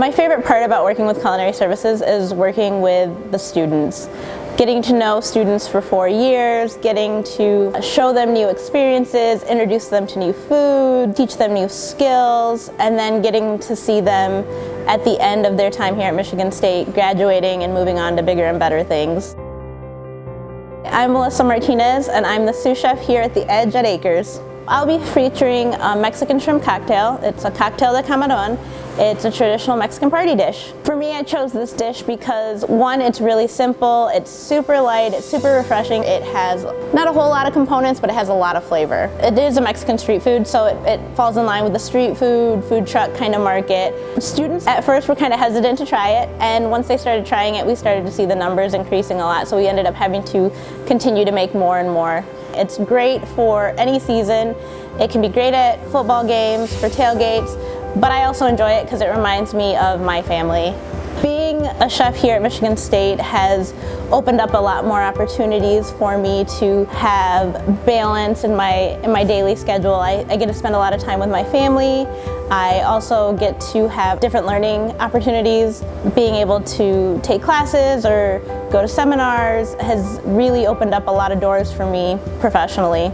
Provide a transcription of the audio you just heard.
My favorite part about working with culinary services is working with the students. Getting to know students for 4 years, getting to show them new experiences, introduce them to new food, teach them new skills, and then getting to see them at the end of their time here at Michigan State, graduating and moving on to bigger and better things. I'm Melissa Martinez, and I'm the sous chef here at the Edge at Akers. I'll be featuring a Mexican shrimp cocktail. It's a cocktail de camarón. It's a traditional Mexican party dish. For me, I chose this dish because, one, it's really simple, it's super light, it's super refreshing. It has not a whole lot of components, but it has a lot of flavor. It is a Mexican street food, so it falls in line with the street food truck kind of market. Students at first were kind of hesitant to try it, and once they started trying it, we started to see the numbers increasing a lot, so we ended up having to continue to make more and more. It's great for any season. It can be great at football games, for tailgates, but I also enjoy it because it reminds me of my family. Being a chef here at Michigan State has opened up a lot more opportunities for me to have balance in my daily schedule. I get to spend a lot of time with my family. I also get to have different learning opportunities. Being able to take classes or go to seminars has really opened up a lot of doors for me professionally.